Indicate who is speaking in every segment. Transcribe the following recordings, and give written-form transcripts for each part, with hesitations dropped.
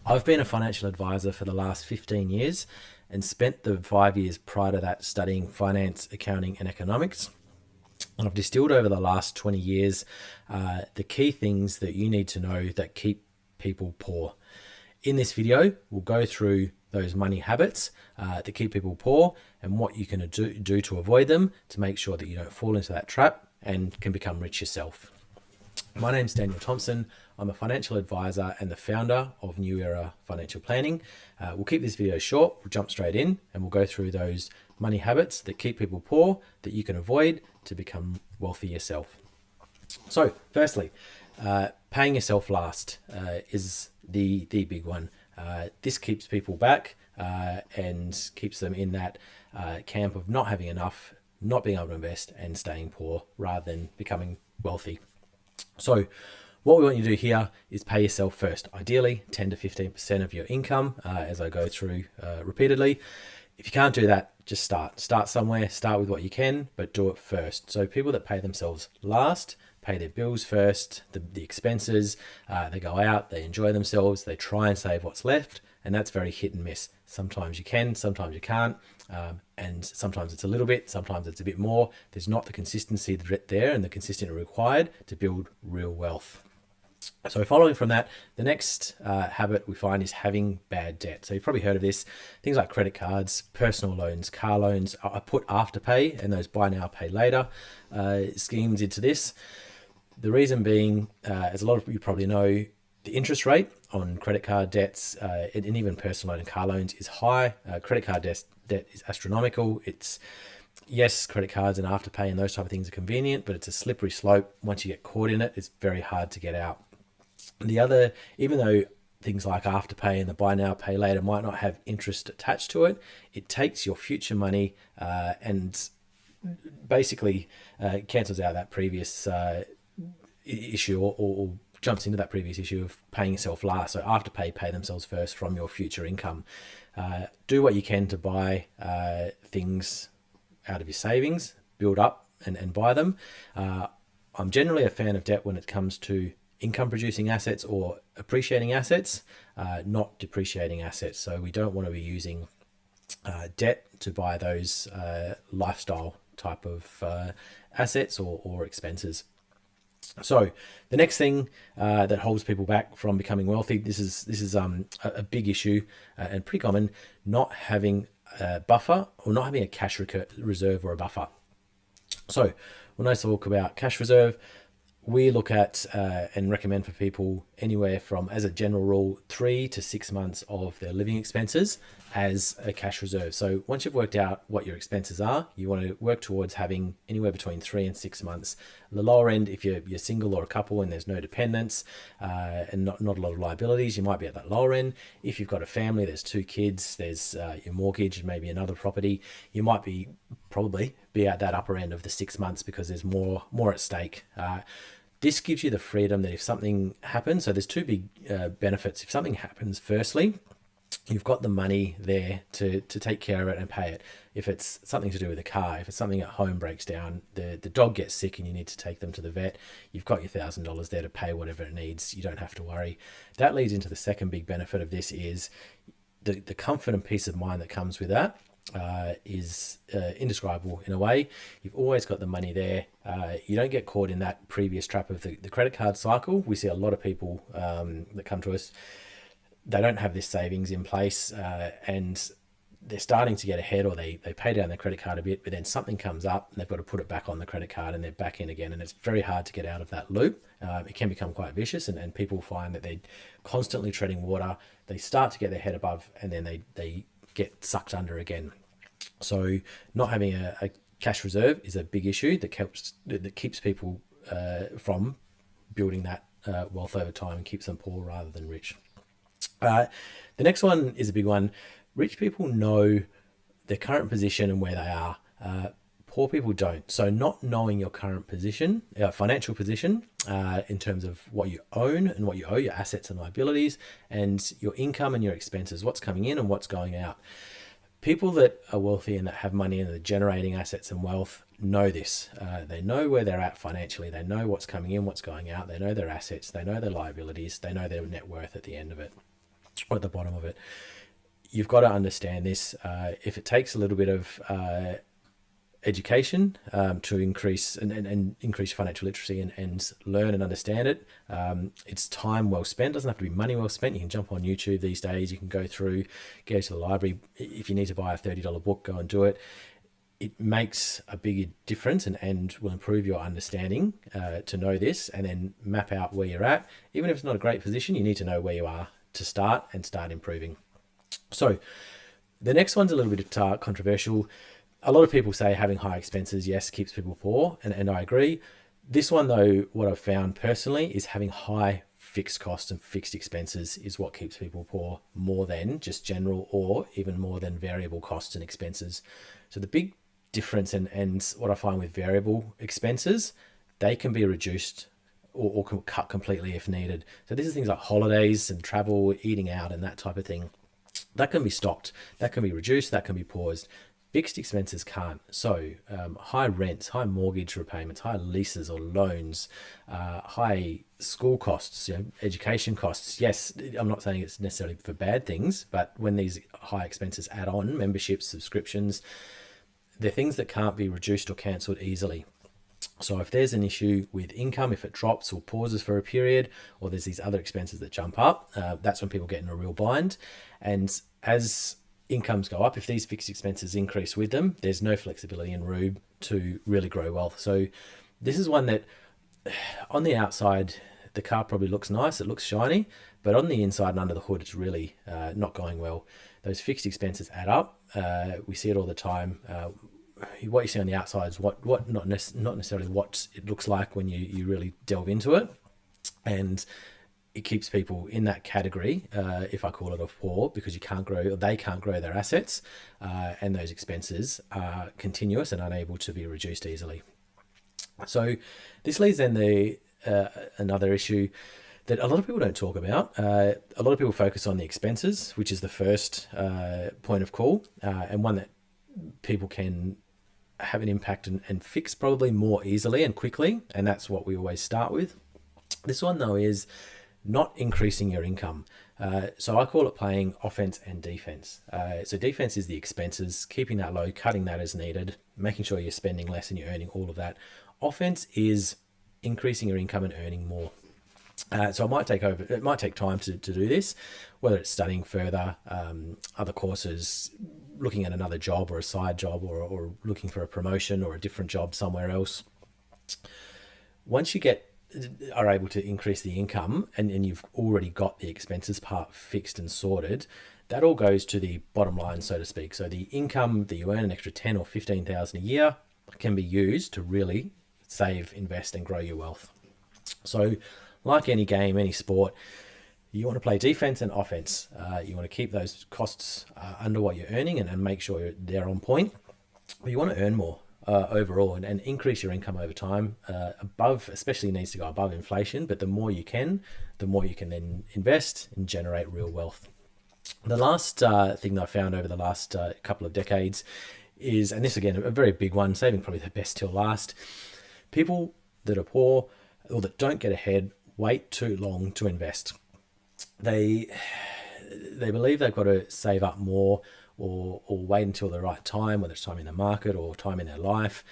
Speaker 1: I've been a financial advisor for the last 15 years and spent the 5 years prior to that studying finance, accounting, and economics. And I've distilled over the last 20 years the key things that you need to know that keep people poor. In this video, we'll go through those money habits that keep people poor and what you can do to avoid them to make sure that you don't fall into that trap and can become rich yourself. My name's Daniel Thompson. I'm a financial advisor and the founder of New Era Financial Planning. We'll keep this video short. We'll jump straight in and we'll go through those money habits that keep people poor that you can avoid to become wealthy yourself. So firstly, paying yourself last is the big one. This keeps people back and keeps them in that camp of not having enough, not being able to invest and staying poor rather than becoming wealthy. So what we want you to do here is pay yourself first, ideally 10 to 15% of your income, as I go through repeatedly. If you can't do that, just start somewhere, start with what you can, but do it first. So people that pay themselves last, pay their bills first, the expenses, they go out, they enjoy themselves, they try and save what's left, and that's very hit and miss. Sometimes you can, sometimes you can't, and sometimes it's a little bit, sometimes it's a bit more. There's not the consistency there and the consistency required to build real wealth. So following from that, the next habit we find is having bad debt. So you've probably heard of this, things like credit cards, personal loans, car loans. I put Afterpay and those buy now, pay later schemes into this. The reason being, as a lot of you probably know, the interest rate on credit card debts and even personal loan and car loans is high. Credit card debt is astronomical. Yes, credit cards and Afterpay and those type of things are convenient, but it's a slippery slope. Once you get caught in it, it's very hard to get out. The other, even though things like Afterpay and the buy now, pay later might not have interest attached to it, it takes your future money and basically cancels out that previous issue or jumps into that previous issue of paying yourself last. So Afterpay pay themselves first from your future income. Do what you can to buy things out of your savings, build up and buy them. I'm generally a fan of debt when it comes to income producing assets or appreciating assets, not depreciating assets. So we don't want to be using debt to buy those lifestyle type of assets or expenses. So the next thing that holds people back from becoming wealthy, this is a big issue and pretty common, not having a buffer or not having a cash reserve or a buffer. So when I talk about cash reserve, we look at and recommend for people anywhere from, as a general rule, 3 to 6 months of their living expenses as a cash reserve. So once you've worked out what your expenses are, you want to work towards having anywhere between 3 and 6 months. The lower end, if you're single or a couple and there's no dependents and not a lot of liabilities, you might be at that lower end. If you've got a family, there's 2 kids, there's your mortgage and maybe another property, you might probably be at that upper end of the 6 months because there's more at stake. This gives you the freedom that if something happens, so there's 2 big benefits. If something happens, firstly, you've got the money there to take care of it and pay it. If it's something to do with a car, if it's something at home breaks down, the dog gets sick and you need to take them to the vet, you've got your $1,000 there to pay whatever it needs. You don't have to worry. That leads into the second big benefit of this is the comfort and peace of mind that comes with that. Is indescribable in a way. You've always got the money there. You don't get caught in that previous trap of the credit card cycle. We see a lot of people that come to us, they don't have this savings in place and they're starting to get ahead, or they pay down their credit card a bit, but then something comes up and they've got to put it back on the credit card and they're back in again, and it's very hard to get out of that loop. It can become quite vicious and people find that they're constantly treading water. They start to get their head above and then they get sucked under again. So not having a cash reserve is a big issue that keeps people from building that wealth over time and keeps them poor rather than rich. The next one is a big one. Rich people know their current position and where they are. Poor people don't. So not knowing your current position, financial position, in terms of what you own and what you owe, your assets and liabilities, and your income and your expenses, what's coming in and what's going out. People that are wealthy and that have money and are generating assets and wealth know this. They know where they're at financially. They know what's coming in, what's going out. They know their assets. They know their liabilities. They know their net worth at the end of it. or at the bottom of it. You've got to understand this. If it takes a little bit of education to increase and increase financial literacy and learn and understand it, it's time well spent. It doesn't have to be money well spent. You can jump on YouTube these days. You can go through, go to the library. If you need to buy a $30 book, go and do it. It makes a big difference and will improve your understanding to know this, and then map out where you're at. Even if it's not a great position, you need to know where you are to start and start improving. So the next one's a little bit controversial. A lot of people say having high expenses, yes, keeps people poor, and I agree. This one, though, what I've found personally is having high fixed costs and fixed expenses is what keeps people poor, more than just general or even more than variable costs and expenses. So the big difference and what I find with variable expenses, they can be reduced or cut completely if needed. So this is things like holidays and travel, eating out and that type of thing. That can be stopped, that can be reduced, that can be paused. Fixed expenses can't. So high rents, high mortgage repayments, high leases or loans, high school costs, education costs. Yes, I'm not saying it's necessarily for bad things, but when these high expenses add on, memberships, subscriptions, they're things that can't be reduced or cancelled easily. So if there's an issue with income, if it drops or pauses for a period, or there's these other expenses that jump up, that's when people get in a real bind. And as incomes go up, if these fixed expenses increase with them, there's no flexibility in room to really grow wealth. So this is one that on the outside, the car probably looks nice, it looks shiny, but on the inside and under the hood, it's really not going well. Those fixed expenses add up. We see it all the time. What you see on the outside is what not necessarily what it looks like when you really delve into it. And it keeps people in that category, if I call it, of poor, because you can't grow, or they can't grow their assets, and those expenses are continuous and unable to be reduced easily. So this leads then another issue that a lot of people don't talk about. A lot of people focus on the expenses, which is the first point of call, and one that people can have an impact and fix probably more easily and quickly, and that's what we always start with. This one, though, is not increasing your income. So I call it playing offense and defense. So defense is the expenses, keeping that low, cutting that as needed, making sure you're spending less and you're earning all of that. Offense is increasing your income and earning more. So it might take time to do this, whether it's studying further, other courses, looking at another job or a side job, or looking for a promotion or a different job somewhere else. Once you are able to increase the income and you've already got the expenses part fixed and sorted, that all goes to the bottom line, so to speak. So the income that you earn, an extra 10 or 15,000 a year, can be used to really save, invest and grow your wealth. So like any game, any sport, you want to play defense and offense. You want to keep those costs under what you're earning and make sure they're on point. But you want to earn more overall and increase your income over time, especially needs to go above inflation. But the more you can then invest and generate real wealth. The last thing that I found over the last couple of decades is, and this again, a very big one, saving probably the best till last. People that are poor or that don't get ahead wait too long to invest. They believe they've got to save up more or wait until the right time, whether it's time in the market or time in their life.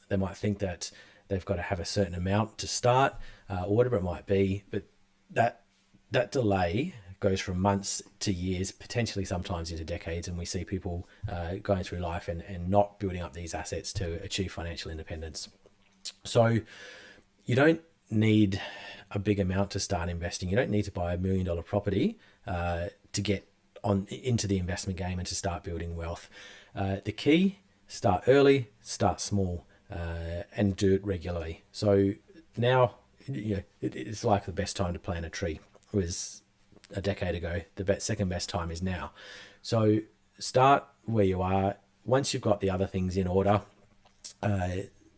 Speaker 1: They might think that they've got to have a certain amount to start or whatever it might be. But that delay goes from months to years, potentially sometimes into decades. And we see people going through life and not building up these assets to achieve financial independence. So you don't need a big amount to start investing. You don't need to buy $1 million property to get on into the investment game and to start building wealth. The key, start early, start small, and do it regularly. So now, it's like the best time to plant a tree. It was a decade ago. The second best time is now. So start where you are. Once you've got the other things in order,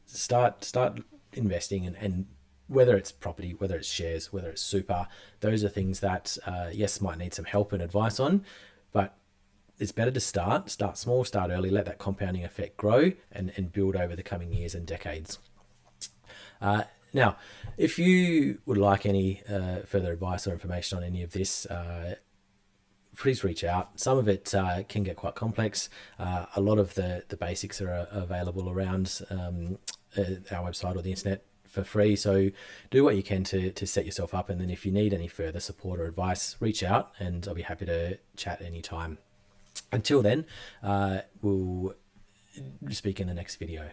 Speaker 1: start investing and whether it's property, whether it's shares, whether it's super, those are things that, yes, might need some help and advice on, but it's better to start small, start early, let that compounding effect grow and build over the coming years and decades. Now, if you would like any further advice or information on any of this, please reach out. Some of it can get quite complex. A lot of the basics are available around our website or the internet for free. So do what you can to set yourself up. And then if you need any further support or advice, reach out and I'll be happy to chat anytime. Until then, we'll speak in the next video.